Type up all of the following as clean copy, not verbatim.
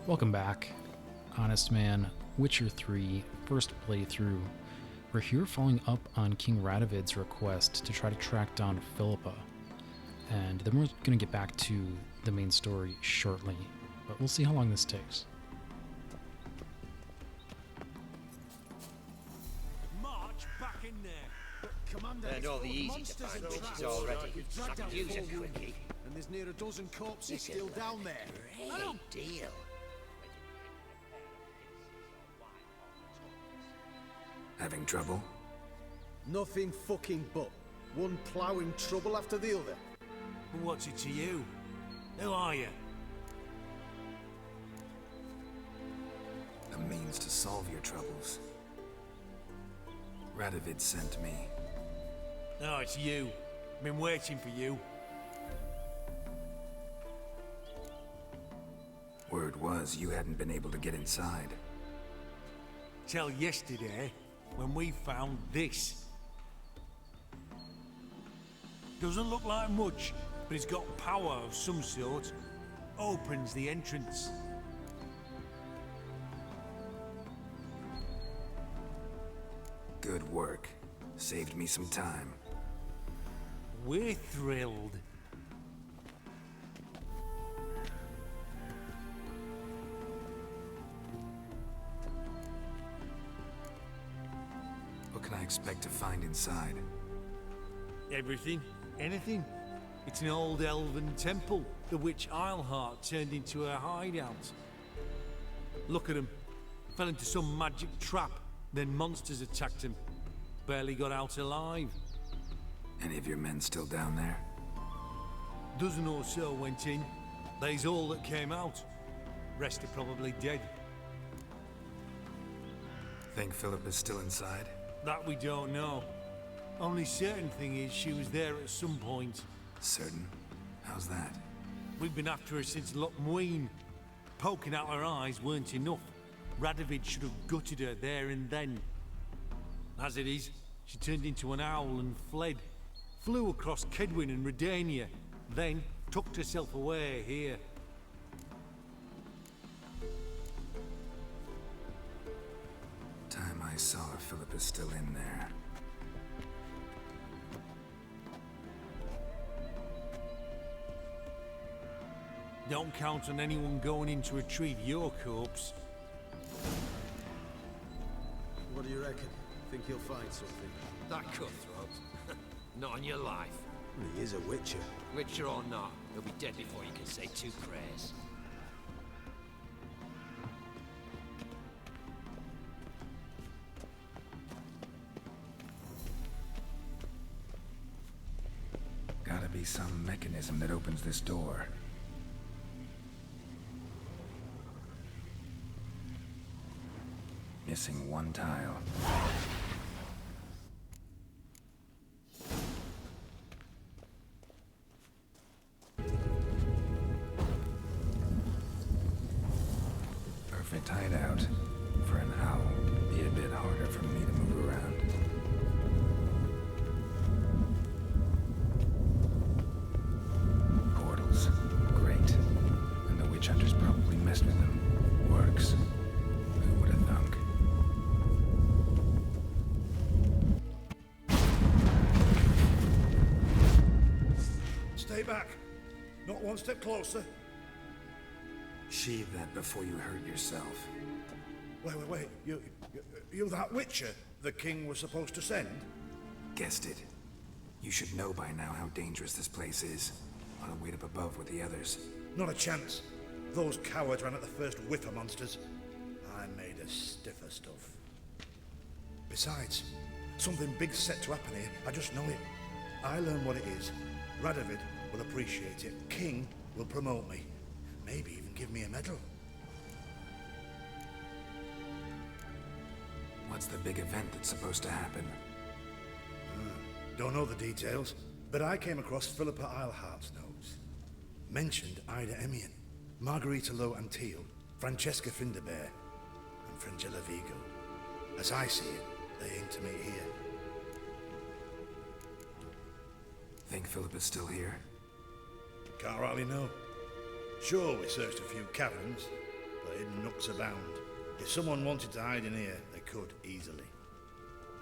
Welcome back. Honestman, Witcher 3, first playthrough. We're here following up on King Radovid's request to try to track down Philippa. And then we're going to get back to the main story shortly, but we'll see how long this takes. March back in there. Commander, Learned all the easy to find witches already. I could use a quickie. And there's near a dozen corpses still down there. Great deal. Having trouble? Nothing fucking but. One ploughing trouble after the other. But what's it to you? Who are you? A means to solve your troubles. Radovid sent me. Oh, it's you. Been waiting for you. Word was you hadn't been able to get inside. Till yesterday, when we found this. Doesn't look like much, but it's got power of some sort. Opens the entrance. Good work. Saved me some time. We're thrilled. What can I expect to find inside? Everything, anything. It's an old elven temple, the witch Isleheart turned into a hideout. Look at him. Fell into some magic trap, then monsters attacked him. Barely got out alive. Any of your men still down there? Dozen or so went in. They's all that came out. Rest are probably dead. Think Philippa's still inside? That we don't know. Only certain thing is she was there at some point. Certain? How's that? We've been after her since Lochmuin. Poking out her eyes weren't enough. Radovid should have gutted her there and then. As it is, she turned into an owl and fled. Flew across Kedwin and Redania, then tucked herself away here. Time I saw her, Philippa's still in there. Don't count on anyone going in to retrieve your corpse. What do you reckon? Think he'll find something? That cutthroat. Not on your life. He is a witcher. Witcher or not, he'll be dead before you can say two prayers. Gotta be some mechanism that opens this door. Missing one tile. Perfect hideout. For an owl, be a bit harder for me to move around. Portals. Great. And the witch hunters probably messed with them. Works. Who would have thunk? Stay back. Not one step closer. Sheathe that before you hurt yourself. Wait. You that Witcher the king was supposed to send? Guessed it. You should know by now how dangerous this place is. On a weight up above with the others. Not a chance. Those cowards ran at the first whiff of monsters. I made a stiffer stuff. Besides, something big's set to happen here. I just know it. I learn what it is. Radovid will appreciate it. King will promote me. Maybe even give me a medal. What's the big event that's supposed to happen? Don't know the details, but I came across Philippa Isleheart's notes. Mentioned Ida Emian, Margarita Lo Antille, Francesca Finderbear, and Frangilla Vigo. As I see it, they aim to meet here. Think Philippa's still here? Can't rightly know. Sure, we searched a few caverns, but hidden nooks abound. If someone wanted to hide in here, they could easily.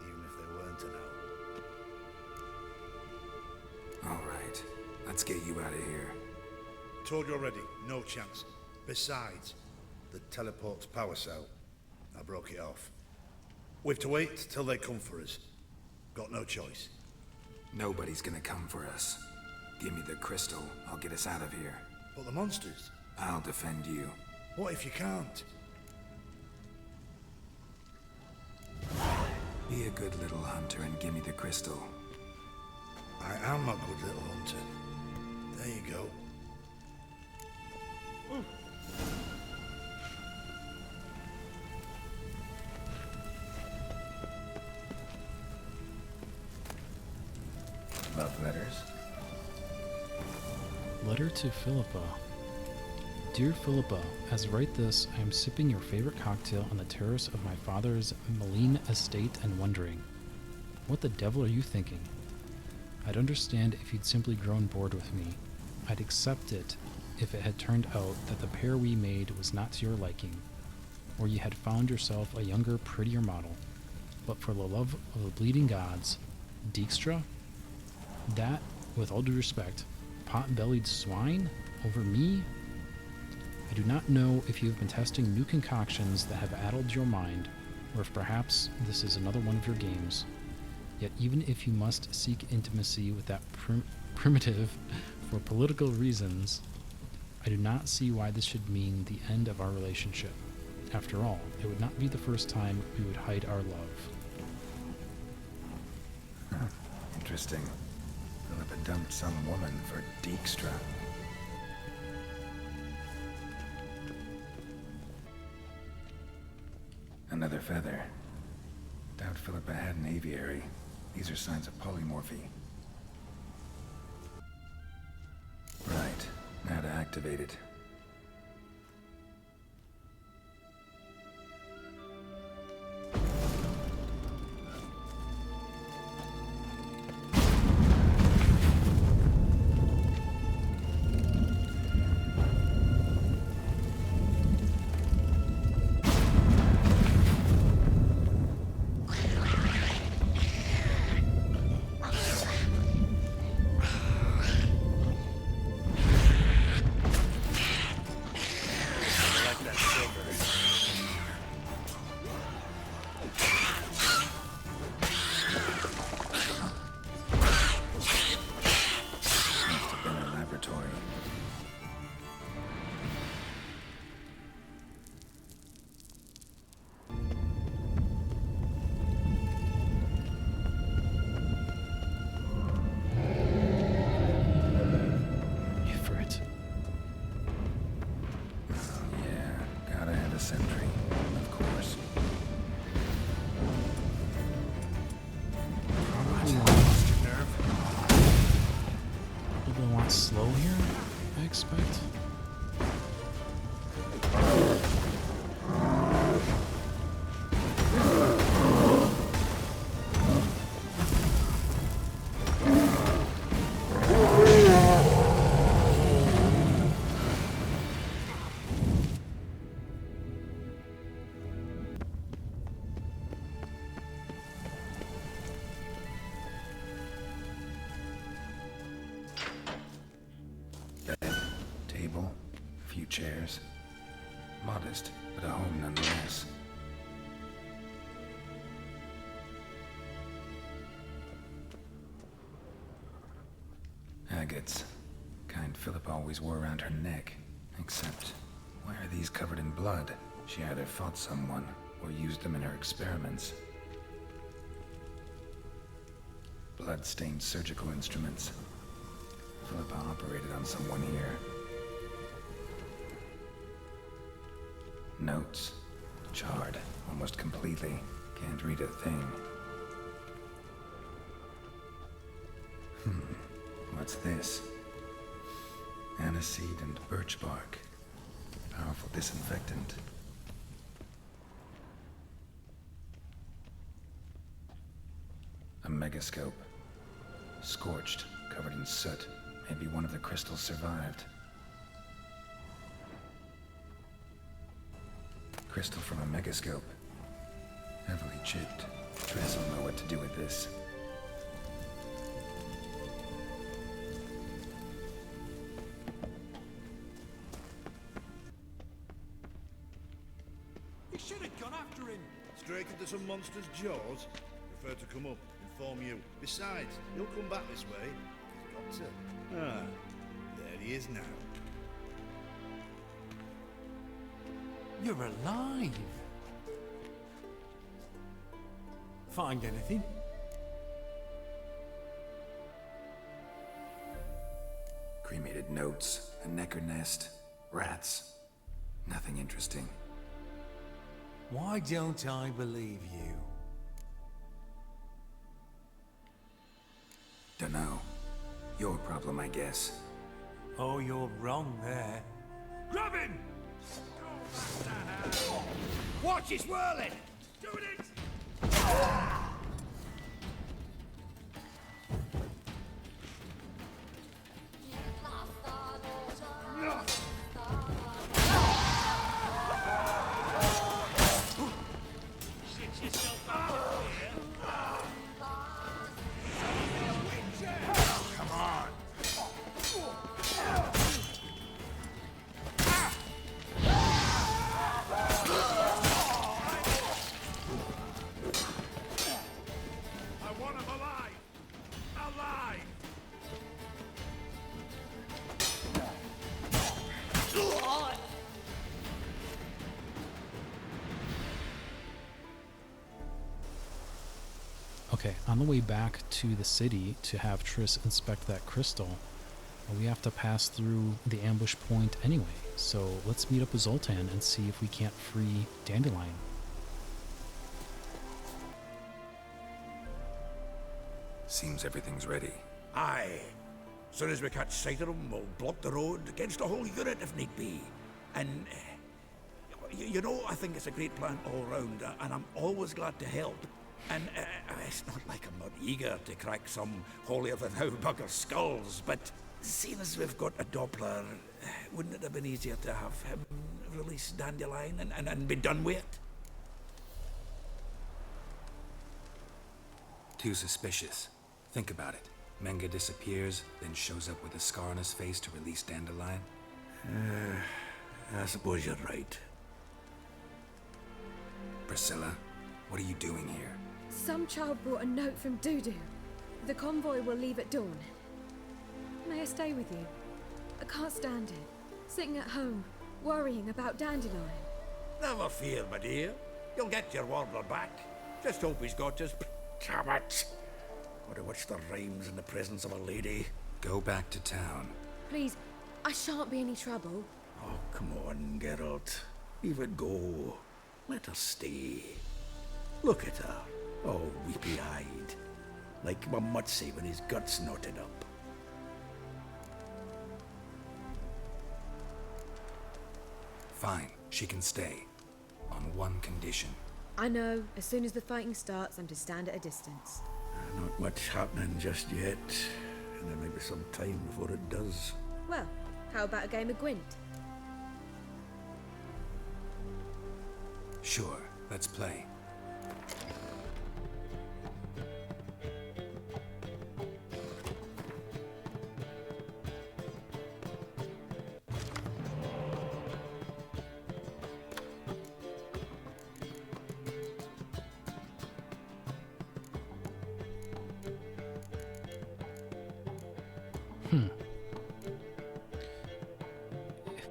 Even if they weren't an owl. All right, let's get you out of here. Told you already, no chance. Besides, the teleport's power cell. I broke it off. We've to wait till they come for us. Got no choice. Nobody's gonna come for us. Give me the crystal, I'll get us out of here. But the monsters? I'll defend you. What if you can't? Be a good little hunter and give me the crystal. I am a good little hunter. There you go. Love letters? Letter to Philippa. Dear Philippa, as I write this, I am sipping your favorite cocktail on the terrace of my father's Moline estate and wondering, what the devil are you thinking? I'd understand if you'd simply grown bored with me. I'd accept it if it had turned out that the pair we made was not to your liking, or you had found yourself a younger, prettier model. But for the love of the bleeding gods, Dijkstra? That, with all due respect, pot-bellied swine over me? I do not know if you have been testing new concoctions that have addled your mind, or if perhaps this is another one of your games. Yet even if you must seek intimacy with that primitive for political reasons, I do not see why this should mean the end of our relationship. After all, it would not be the first time we would hide our love. Interesting. Philippa dumped some woman for Dijkstra. Another feather. Doubt Philippa had an aviary. These are signs of polymorphy. Right. Now to activate it. Sentry, of course. People want slow here, I expect. Chairs. Modest, but a home nonetheless. Agates. Kind Philippa always wore around her neck. Except, why are these covered in blood? She either fought someone, or used them in her experiments. Blood-stained surgical instruments. Philippa operated on someone here. Notes. Charred, almost completely. Can't read a thing. What's this? Aniseed and birch bark. Powerful disinfectant. A megascope. Scorched, covered in soot. Maybe one of the crystals survived. Crystal from a megascope. Heavily chipped. Triss will know what to do with this. You should have gone after him. Straight into some monster's jaws? Prefer to come up, inform you. Besides, he'll come back this way. He's got to. Ah, there he is now. You're alive. Find anything? Cremated notes, a necker nest, rats. Nothing interesting. Why don't I believe you? Dunno. Your problem, I guess. Oh, you're wrong there. Grab him! Watch, he's whirling! Doing it! Okay, on the way back to the city to have Triss inspect that crystal, we have to pass through the ambush point anyway. So let's meet up with Zoltan and see if we can't free Dandelion. Seems everything's ready. Aye. Soon as we catch sight of them, we'll block the road against the whole unit if need be. And, you know, I think it's a great plan all round, and I'm always glad to help. And it's not like I'm not eager to crack some holier-than-thou bugger skulls, but seeing as we've got a Doppler, wouldn't it have been easier to have him release Dandelion and be done with it? Too suspicious. Think about it. Menga disappears, then shows up with a scar on his face to release Dandelion. I suppose you're right. Priscilla, what are you doing here? Some child brought a note from Dudu. The convoy will leave at dawn. May I stay with you? I can't stand it. Sitting at home, worrying about Dandelion. Never fear, my dear. You'll get your warbler back. Just hope he's got his... Damn it! Gotta watch the rhymes in the presence of a lady. Go back to town. Please, I shan't be any trouble. Oh, come on, Geralt. Leave it go. Let her stay. Look at her, all weepy-eyed. Like my Mutsy when his guts knotted up. Fine, she can stay. On one condition. I know, as soon as the fighting starts, I'm to stand at a distance. Not much happening just yet. And there may be some time before it does. Well, how about a game of Gwent? Sure, let's play.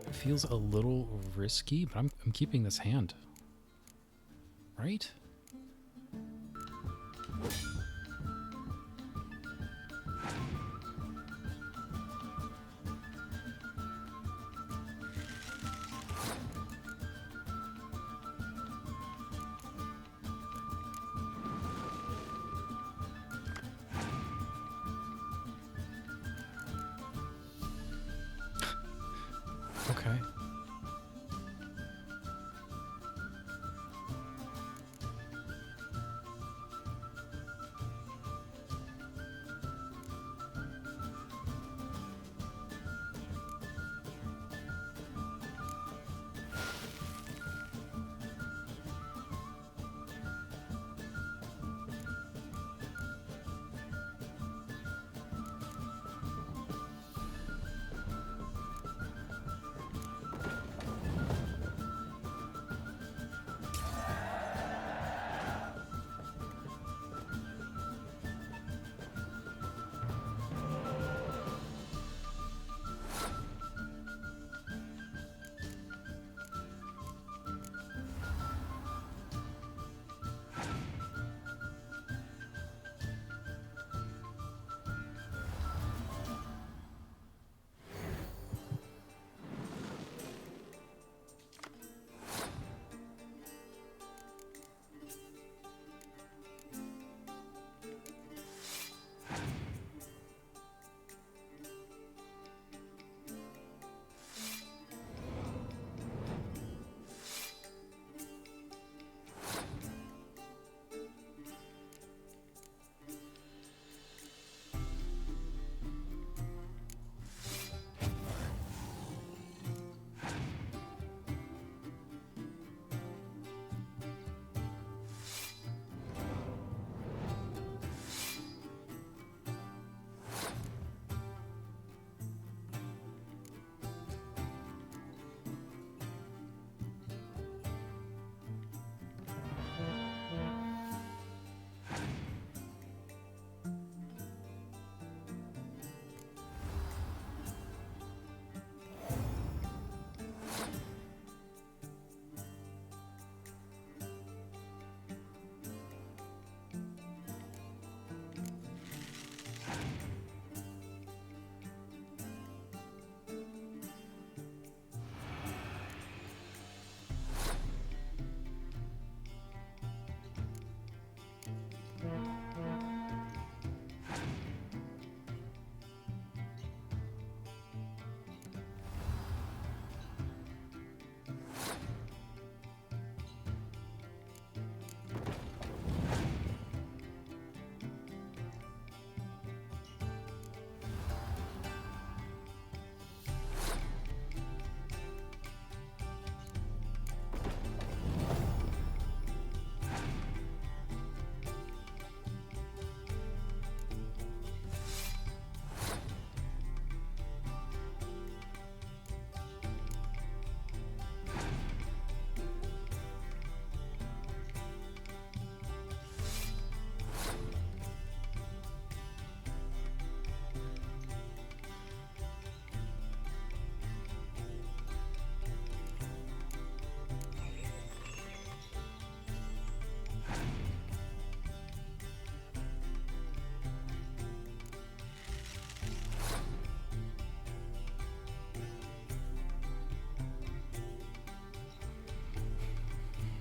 It feels a little risky, but I'm keeping this hand. Right? Okay.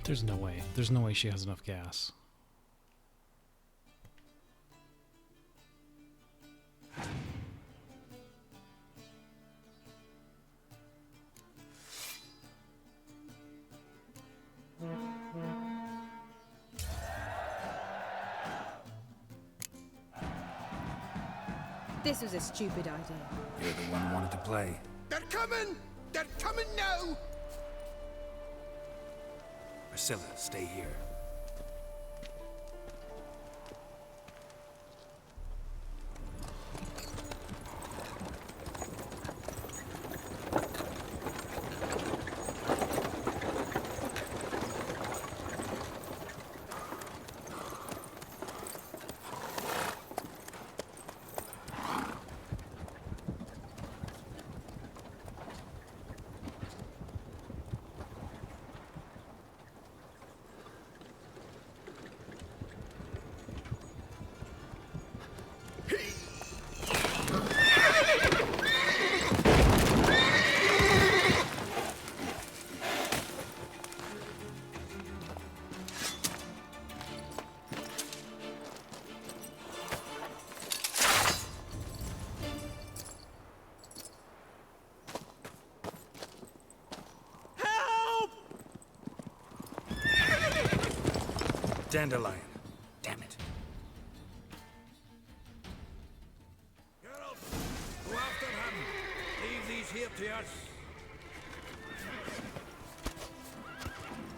There's no way. There's no way she has enough gas. This was a stupid idea. You're the one who wanted to play. They're coming! They're coming now! Priscilla, stay here. Dandelion. Damn it. Geralt, go after him. Leave these here to us.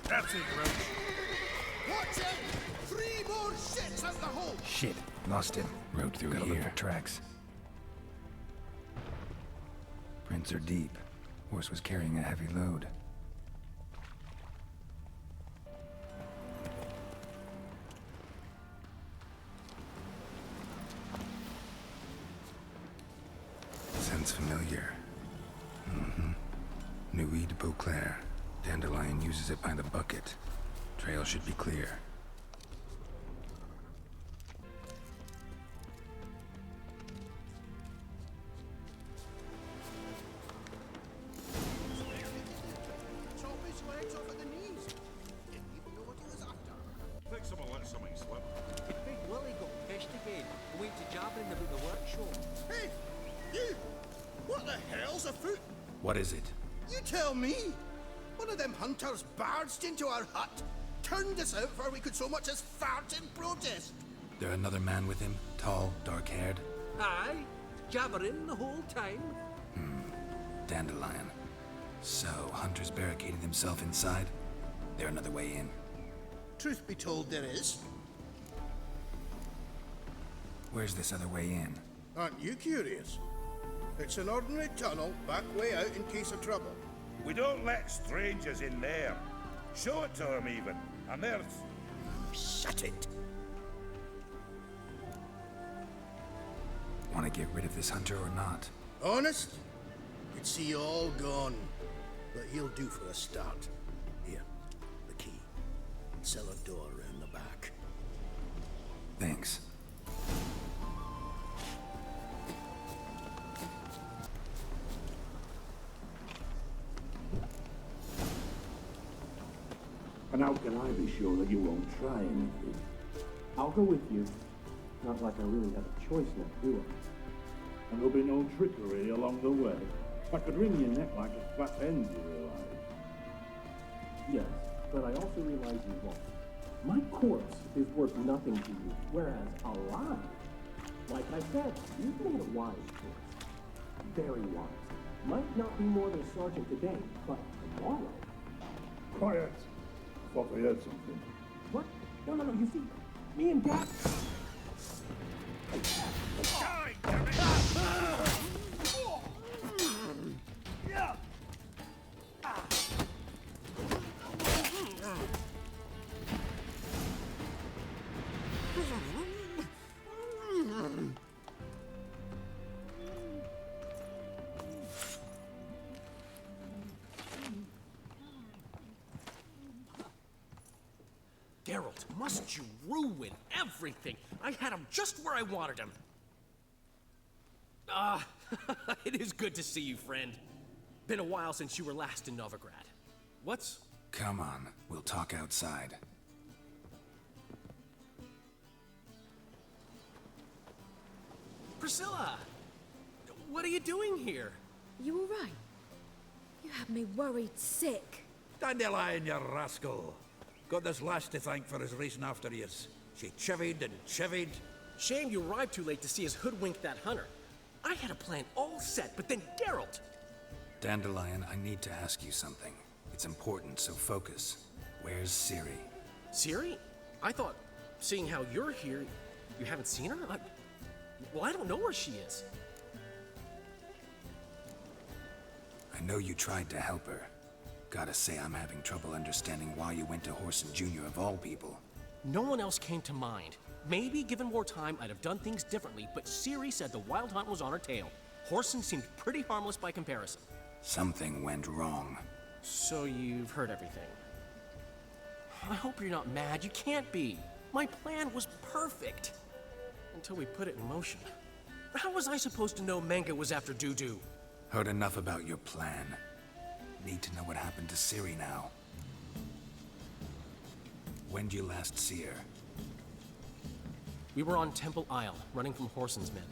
That's it, Roach. Watch out! 3 more shits out the hole! Shit. Lost him. Rode through here. Look for tracks. Prints are deep. Horse was carrying a heavy load. Sounds familiar. Nuit de Beauclair. Dandelion uses it by the bucket. Trail should be clear. Chop his legs off at the knees. Didn't even know what he was after. Think someone let something slip. Big Willie got fished again and went to jabbering about the workshop. Hey! You! What the hell's afoot? What is it? You tell me! One of them hunters barged into our hut, turned us out before we could so much as fart in protest. There another man with him? Tall, dark-haired? Aye, jabbering the whole time. Dandelion. So, Hunter's barricaded himself inside? There another way in? Truth be told, there is. Where's this other way in? Aren't you curious? It's an ordinary tunnel, back way out in case of trouble. We don't let strangers in there. Show it to them even. And there's... Shut it! Want to get rid of this hunter or not? Honest? You'd see you all gone. But he'll do for a start. Here, the key. Cellar door round the back. Thanks. And how can I be sure that you won't try anything? I'll go with you. Not like I really have a choice now, do I? And there'll be no trickery along the way. I could wring your neck like a flat end, you realize? Yes, but I also realize you won't. My corpse is worth nothing to you, whereas alive, like I said, you've made a wise choice. Very wise. Might not be more than a sergeant today, but tomorrow. Quiet. Thought I heard something. What? No, you see, me and Dad... Die, damn it! Geralt, must you ruin everything? I had him just where I wanted him. It is good to see you, friend. Been a while since you were last in Novigrad. What's Come on, we'll talk outside. Priscilla! What are you doing here? You all right? You had me worried sick. Dandelion, you rascal. Got this lass to thank for his racing after yous. She chivied and chivied. Shame you arrived too late to see us hoodwink that hunter. I had a plan all set, but then Geralt! Dandelion, I need to ask you something. It's important, so focus. Where's Ciri? Ciri? I thought, seeing how you're here, you haven't seen her? Well, I don't know where she is. I know you tried to help her. Gotta say, I'm having trouble understanding why you went to Horson Jr. of all people. No one else came to mind. Maybe, given more time, I'd have done things differently, but Ciri said the Wild Hunt was on her tail. Horson seemed pretty harmless by comparison. Something went wrong. So you've heard everything. I hope you're not mad. You can't be. My plan was perfect. Until we put it in motion. How was I supposed to know Manga was after Dudu? Heard enough about your plan. Need to know what happened to Ciri now. When'd you last see her? We were on Temple Isle, running from Horson's men.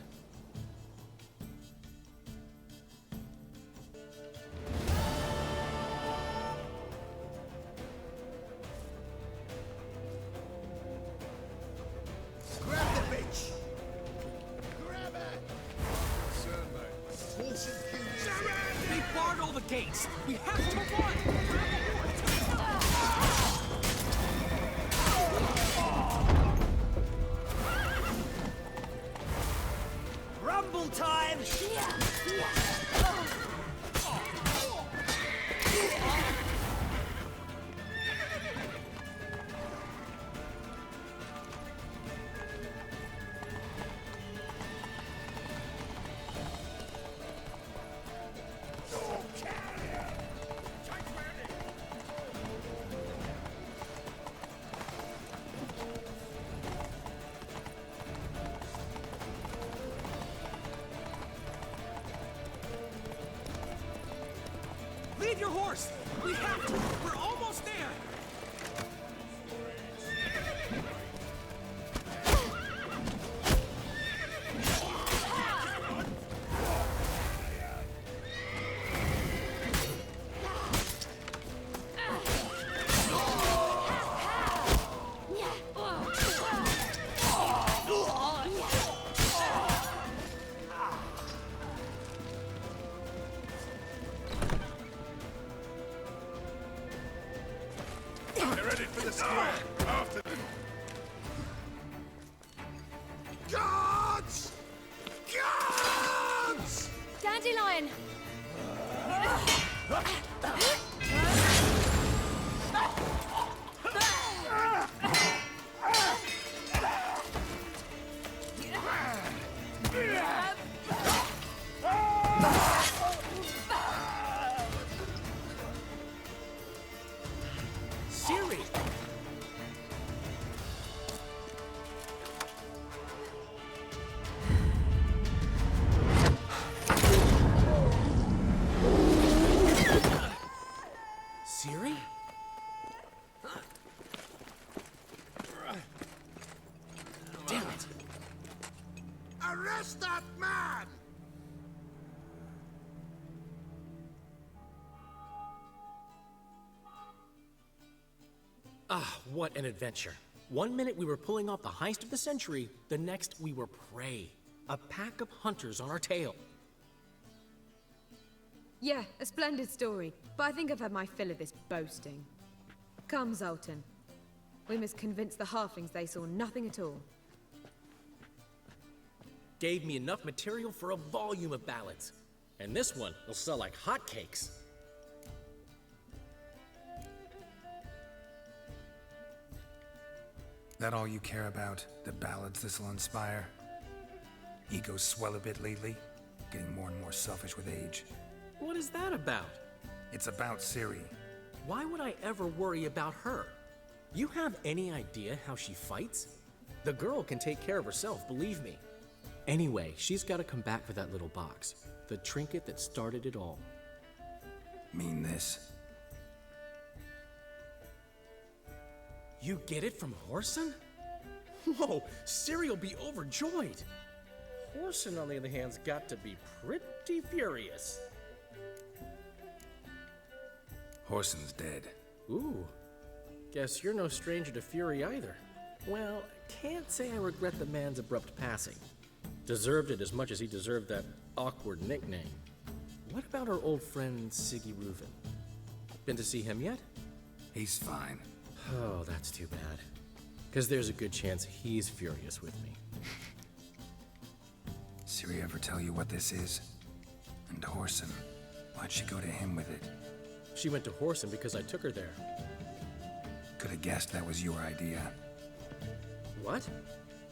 Grab the bitch! Grab her! Horson Jr. They barred all the gates! We have to run! Rumble time! Leave your horse! We have to! We're almost there! They're ready for the square. After them. Guards! Guards! Dandelion! Ciri! Ciri? Damn it! Arrest that man! Ah, what an adventure. One minute we were pulling off the heist of the century, the next we were prey. A pack of hunters on our tail. Yeah, a splendid story, but I think I've had my fill of this boasting. Come, Zoltan. We must convince the halflings they saw nothing at all. Gave me enough material for a volume of ballads. And this one will sell like hotcakes. That all you care about? The ballads this'll inspire? Ego swell a bit lately? Getting more and more selfish with age. What is that about? It's about Ciri. Why would I ever worry about her? You have any idea how she fights? The girl can take care of herself, believe me. Anyway, she's got to come back for that little box. The trinket that started it all. Mean this? You get it from Horson? Whoa, Ciri'll be overjoyed. Horson, on the other hand's got to be pretty furious. Horson's dead. Ooh, guess you're no stranger to fury either. Well, can't say I regret the man's abrupt passing. Deserved it as much as he deserved that awkward nickname. What about our old friend Siggy Reuven? Been to see him yet? He's fine. Oh, that's too bad. Because there's a good chance he's furious with me. Ciri ever tell you what this is? And Horson, why'd she go to him with it? She went to Horson because I took her there. Could have guessed that was your idea. What?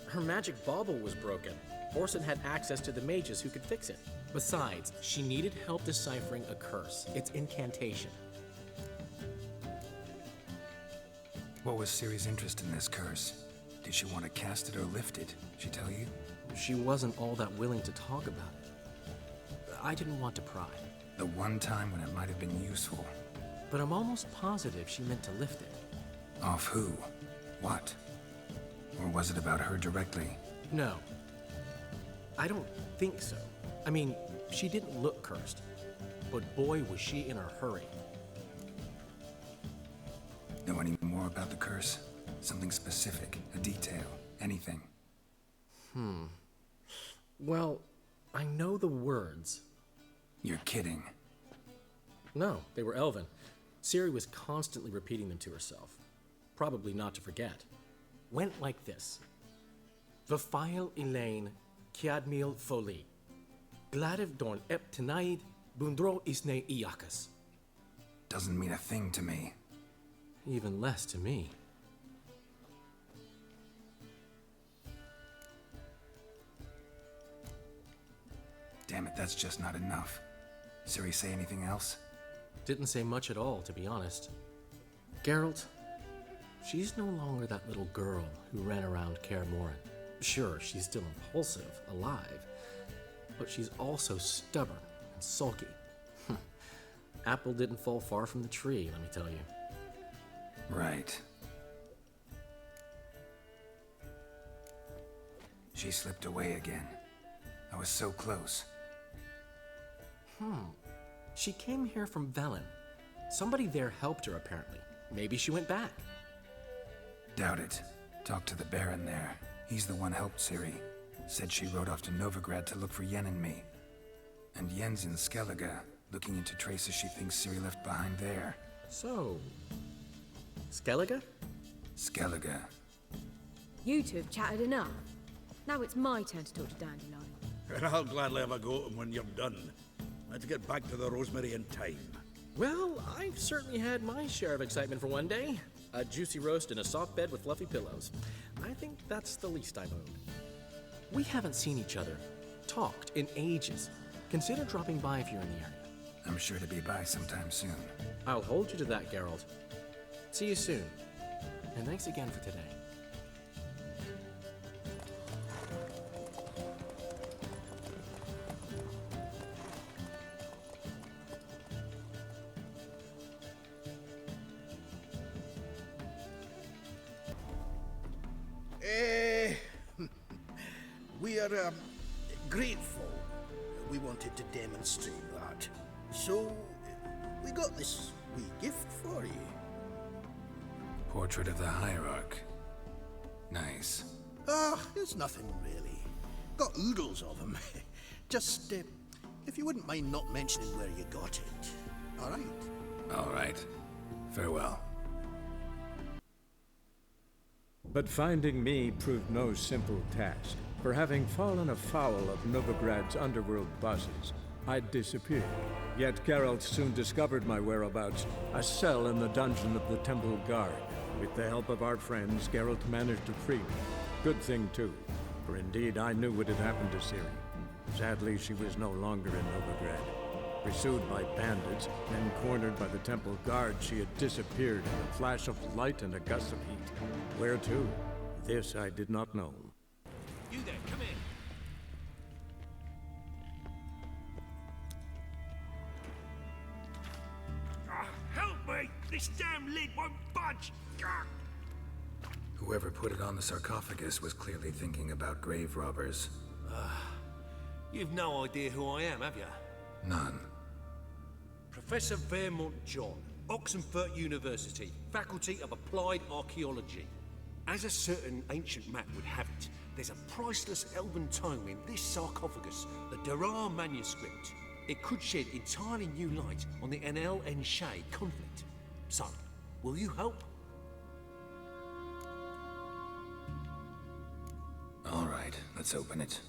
Her magic bauble was broken. Horson had access to the mages who could fix it. Besides, she needed help deciphering a curse. It's incantation. What was Ciri's interest in this curse? Did she want to cast it or lift it? She tell you? She wasn't all that willing to talk about it. I didn't want to pry. The one time when it might have been useful. But I'm almost positive she meant to lift it. Off who? What? Or was it about her directly? No. I don't think so. I mean, she didn't look cursed. But boy, was she in a hurry. Know any more about the curse? Something specific, a detail, anything? Well, I know the words. You're kidding. No, they were Elven. Ciri was constantly repeating them to herself. Probably not to forget. Went like this. Vafile Elaine, Kiadmil Foli. Gladiv Dorn Ep Tenaid, Bundro Isne Iakas. Doesn't mean a thing to me. Even less to me. Damn it, that's just not enough. Ciri say anything else? Didn't say much at all, to be honest. Geralt, she's no longer that little girl who ran around Kaer Morhen. Sure, she's still impulsive, alive, but she's also stubborn and sulky. Apple didn't fall far from the tree, let me tell you. Right. She slipped away again. I was so close. She came here from Velen. Somebody there helped her, apparently. Maybe she went back. Doubt it. Talked to the Baron there. He's the one helped Ciri. Said she rode off to Novigrad to look for Yen and me. And Yen's in Skellige, looking into traces she thinks Ciri left behind there. So, Skellige? Skellige. You two have chatted enough. Now it's my turn to talk to Dandelion. And I'll gladly have a go at him when you're done. Let's get back to the Rosemary in time. Well, I've certainly had my share of excitement for one day. A juicy roast in a soft bed with fluffy pillows. I think that's the least I'm owed. We haven't seen each other, talked in ages. Consider dropping by if you're in the area. I'm sure to be by sometime soon. I'll hold you to that, Geralt. See you soon. And thanks again for today. We are grateful. We wanted to demonstrate that. So, we got this wee gift for you. Portrait of the Hierarch. Nice. It's nothing really. Got oodles of them. Just, if you wouldn't mind not mentioning where you got it. All right? All right. Farewell. But finding me proved no simple task. For having fallen afoul of Novigrad's underworld bosses, I'd disappeared. Yet Geralt soon discovered my whereabouts, a cell in the dungeon of the Temple Guard. With the help of our friends, Geralt managed to free me. Good thing, too, for indeed I knew what had happened to Ciri. Sadly, she was no longer in Novigrad. Pursued by bandits, then cornered by the Temple Guard, she had disappeared in a flash of light and a gust of heat. Where to? This I did not know. You there, come in. Help me! This damn lid won't budge! Whoever put it on the sarcophagus was clearly thinking about grave robbers. You've no idea who I am, have you? None. Professor Vermont John, Oxenford University, Faculty of Applied Archaeology. As a certain ancient map would have it, there's a priceless elven tome in this sarcophagus, the Durar manuscript. It could shed entirely new light on the Enel and Shay conflict. So, will you help? All right, let's open it.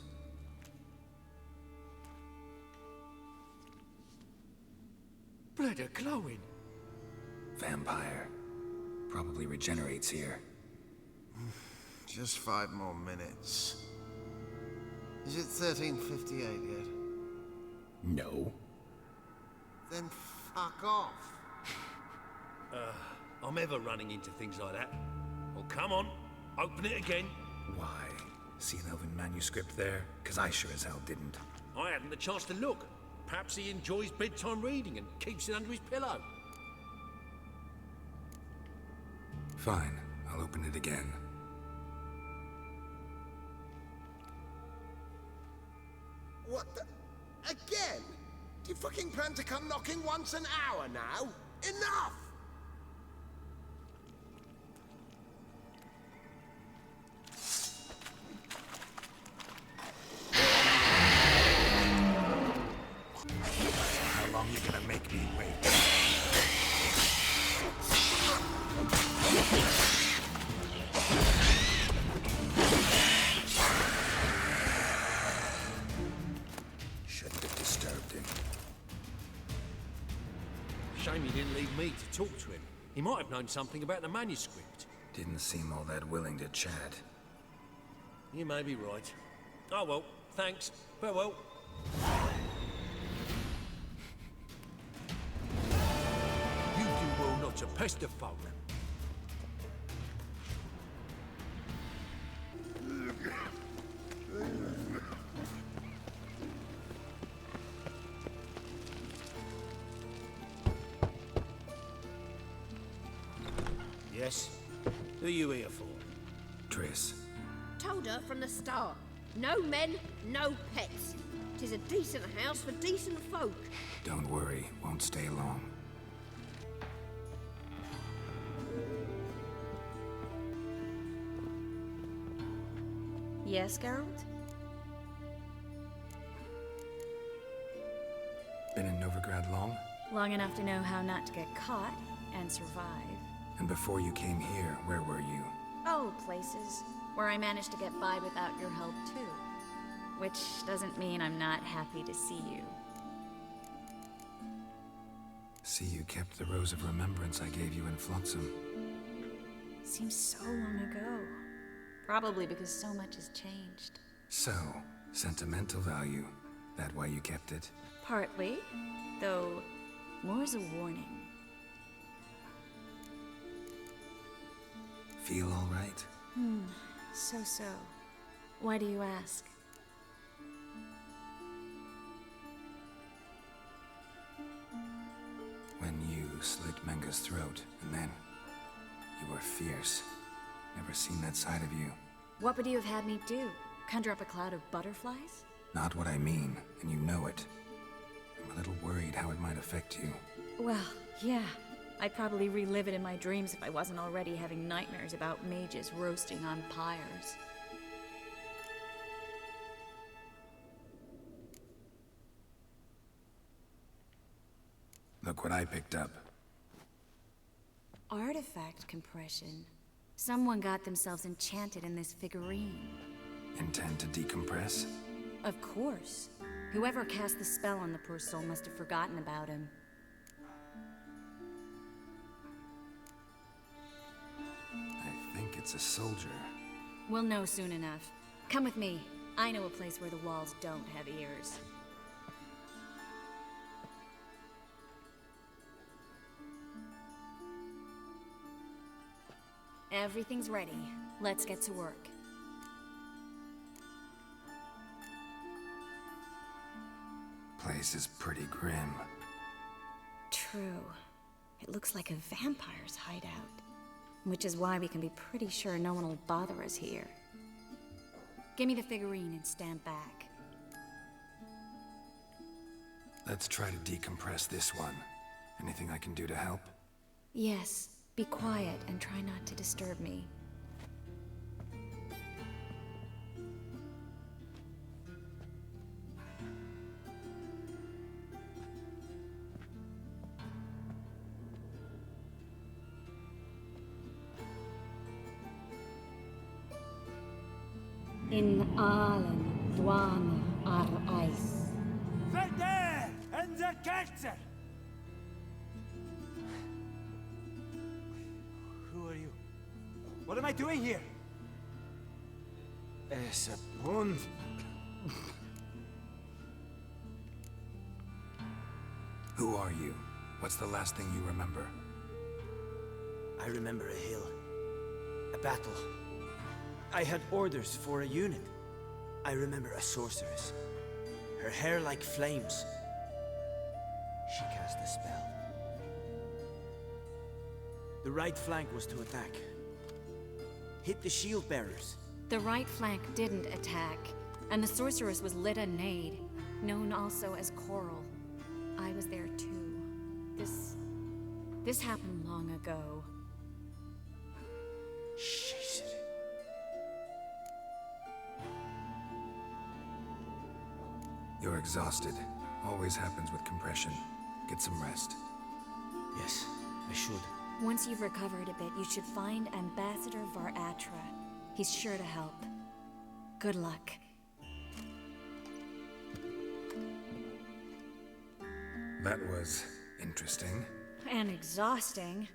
Blood are glowing. Vampire. Probably regenerates here. Just 5 more minutes. Is it 1358 yet? No. Then fuck off. I'm ever running into things like that. Well, come on, open it again. Why? See an elven manuscript there? 'Cause I sure as hell didn't. I hadn't the chance to look. Perhaps he enjoys bedtime reading and keeps it under his pillow. Fine, I'll open it again. What the? Again? Do you fucking plan to come knocking once an hour now? Enough! How long you gonna make me wait? Shouldn't have disturbed him. Shame you didn't leave me to talk to him. He might have known something about the manuscript. Didn't seem all that willing to chat. You may be right. Oh well, thanks. Farewell. You do well not to pester folk. Yes? Who are you here for? Triss. Told her from the start. No men, no pets. 'Tis a decent house for decent folk. Don't worry, won't stay long. Yes, Geralt? Been in Novigrad long? Long enough to know how not to get caught and survive. And before you came here, where were you? Oh, places where I managed to get by without your help, too. Which doesn't mean I'm not happy to see you. See, you kept the rose of remembrance I gave you in Flotsam. Seems so long ago. Probably because so much has changed. So, sentimental value. That why you kept it? Partly, though more as a warning. Feel all right? So. Why do you ask? When you slit Menga's throat, and then you were fierce. Never seen that side of you. What would you have had me do? Conjure up a cloud of butterflies? Not what I mean, and you know it. I'm a little worried how it might affect you. Well, yeah. I'd probably relive it in my dreams if I wasn't already having nightmares about mages roasting on pyres. Look what I picked up. Artifact compression. Someone got themselves enchanted in this figurine. Intend to decompress? Of course. Whoever cast the spell on the poor soul must have forgotten about him. I think it's a soldier. We'll know soon enough. Come with me. I know a place where the walls don't have ears. Everything's ready. Let's get to work. Place is pretty grim. True. It looks like a vampire's hideout. Which is why we can be pretty sure no one will bother us here. Give me the figurine and stand back. Let's try to decompress this one. Anything I can do to help? Yes, be quiet and try not to disturb me. In allen dwana ar ice. Verde and the Ketzer! Who are you? What am I doing here? Es a pond. Who are you? What's the last thing you remember? I remember a hill. A battle. I had orders for a unit. I remember a sorceress. Her hair like flames. She cast a spell. The right flank was to attack. Hit the shield bearers. The right flank didn't attack, and the sorceress was Lita Nade, known also as Coral. I was there too. This happened long ago. Shit. You're exhausted. Always happens with compression. Get some rest. Yes, I should. Once you've recovered a bit, you should find Ambassador Varatra. He's sure to help. Good luck. That was interesting. And exhausting.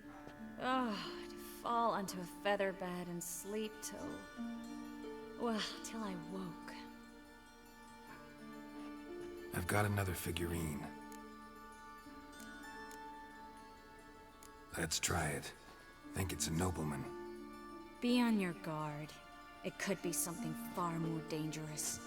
Oh, to fall onto a feather bed and sleep till I woke. I've got another figurine. Let's try it. Think it's a nobleman. Be on your guard. It could be something far more dangerous.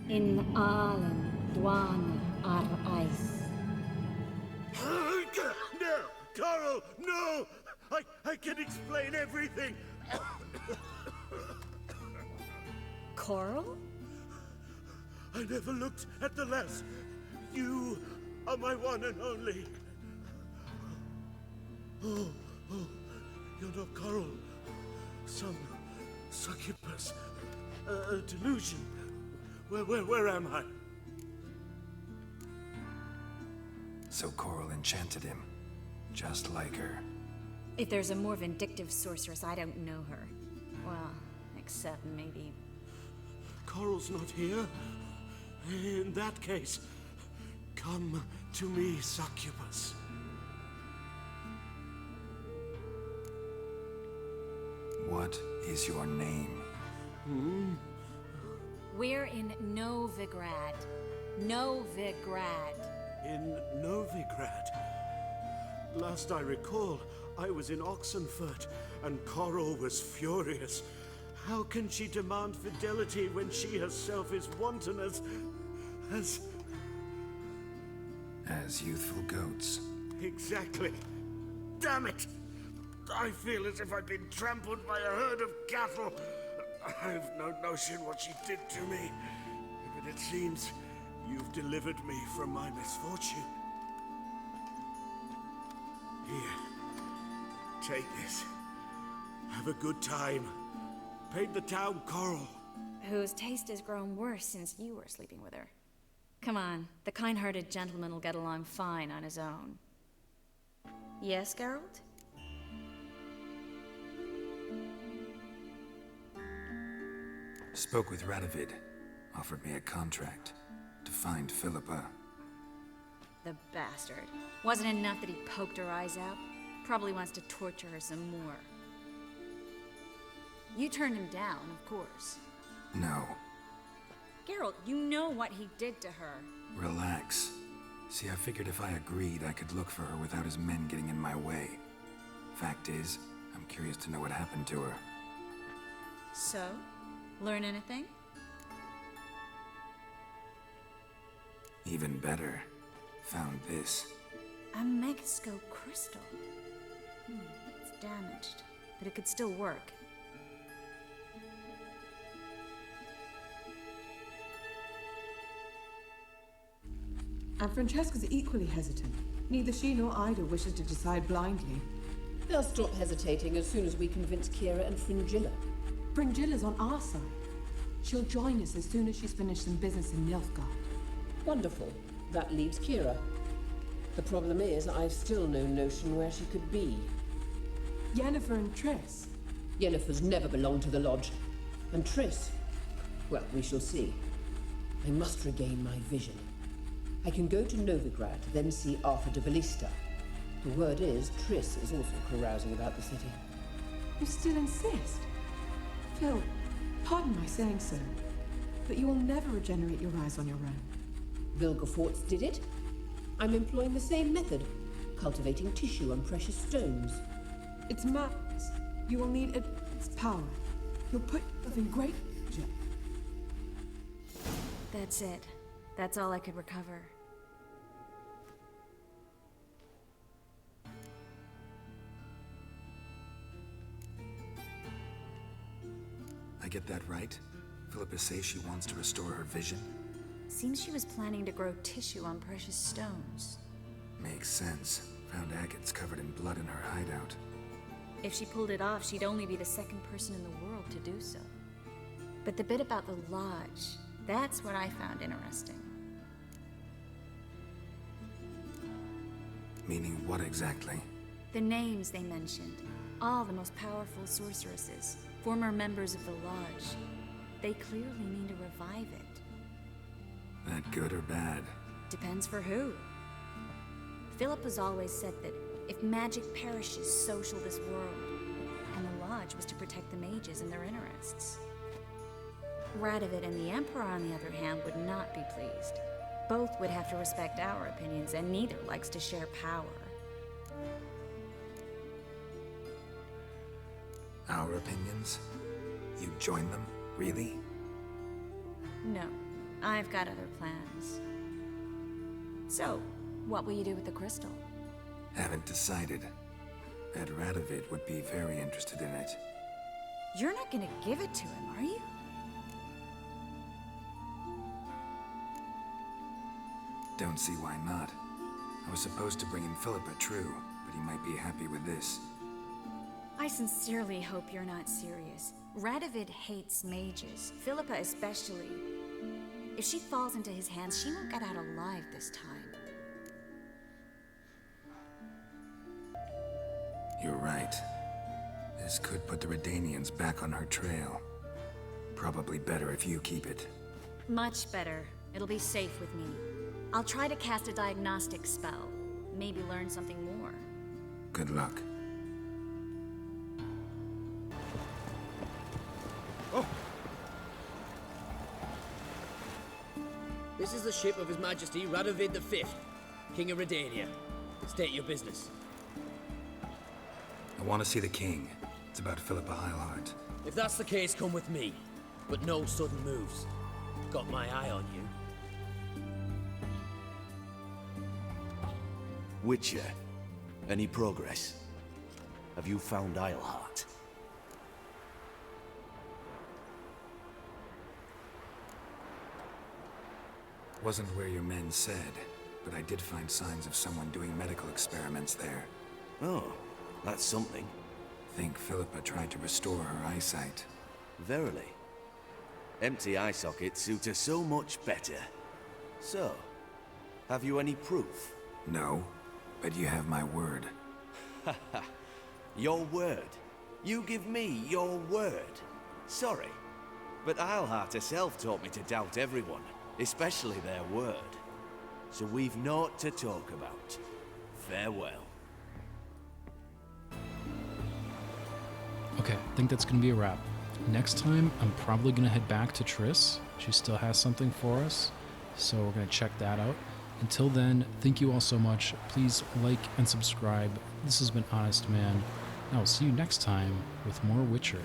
In allen dwana ar ice. No! Coral, no! I can explain everything! Coral? I never looked at the lass. You are my one and only. Oh, you're not Coral. Some succubus. A delusion. Where am I? So Coral enchanted him. Just like her. If there's a more vindictive sorceress, I don't know her. Well, except maybe... Coral's not here. In that case, come to me, succubus. What is your name? We're in Novigrad. Novigrad. In Novigrad? Last I recall, I was in Oxenfurt, and Coral was furious. How can she demand fidelity when she herself is wanton as youthful goats. Exactly. Damn it! I feel as if I've been trampled by a herd of cattle. I've no notion what she did to me, but it seems you've delivered me from my misfortune. Here, take this. Have a good time. Paint the town Coral. Whose taste has grown worse since you were sleeping with her. Come on, the kind-hearted gentleman will get along fine on his own. Yes, Geralt? Spoke with Radovid. Offered me a contract to find Philippa. The bastard. Wasn't enough that he poked her eyes out? Probably wants to torture her some more. You turned him down, of course. No. Geralt, you know what he did to her. Relax. See, I figured if I agreed, I could look for her without his men getting in my way. Fact is, I'm curious to know what happened to her. So, learn anything? Even better, found this. A megascope crystal. It's damaged, but it could still work. And Francesca's equally hesitant. Neither she nor Ida wishes to decide blindly. They'll stop hesitating as soon as we convince Kira and Fringilla. Fringilla's on our side. She'll join us as soon as she's finished some business in Nilfgaard. Wonderful. That leaves Kira. The problem is, I've still no notion where she could be. Yennefer and Triss. Yennefer's never belonged to the Lodge. And Triss, well, we shall see. I must regain my vision. I can go to Novigrad, then see Arthur de Ballista. The word is, Triss is also carousing about the city. You still insist? Phil, pardon my saying so, but you will never regenerate your eyes on your own. Vilgefortz did it. I'm employing the same method, cultivating tissue and precious stones. It's madness. You will need its power. You'll put yourself in great danger. That's it. That's all I could recover. I get that right? Philippa says she wants to restore her vision? Seems she was planning to grow tissue on precious stones. Makes sense. Found agates covered in blood in her hideout. If she pulled it off, she'd only be the second person in the world to do so. But the bit about the Lodge, that's what I found interesting. Meaning what exactly? The names they mentioned. All the most powerful sorceresses, former members of the Lodge. They clearly mean to revive it. That good or bad? Depends for who. Philip has always said that if magic perishes, so shall this world. And the Lodge was to protect the mages and their interests. Radovid and the Emperor, on the other hand, would not be pleased. Both would have to respect our opinions, and neither likes to share power. Our opinions? You join them? Really? No, I've got other plans. So, what will you do with the crystal? Haven't decided. That Radovid would be very interested in it. You're not gonna give it to him, are you? Don't see why not. I was supposed to bring in Philippa, true, but he might be happy with this. I sincerely hope you're not serious. Radovid hates mages, Philippa especially. If she falls into his hands, she won't get out alive this time. You're right. This could put the Redanians back on her trail. Probably better if you keep it. Much better. It'll be safe with me. I'll try to cast a diagnostic spell. Maybe learn something more. Good luck. Oh! This is the ship of His Majesty Radovid V, King of Redania. State your business. I want to see the king. It's about Philippa Eilhart. If that's the case, come with me. But no sudden moves. Got my eye on you. Witcher, any progress? Have you found Eilhart? Wasn't where your men said, but I did find signs of someone doing medical experiments there. Oh, that's something. Think Philippa tried to restore her eyesight. Verily. Empty eye sockets suit her so much better. So, have you any proof? No, but you have my word. Haha. Your word? You give me your word? Sorry, but Eilhart herself taught me to doubt everyone, especially their word. So we've naught to talk about. Farewell. Okay, I think that's going to be a wrap. Next time, I'm probably going to head back to Triss. She still has something for us, so we're going to check that out. Until then, thank you all so much. Please like and subscribe. This has been Honest Man. I will see you next time with more Witcher.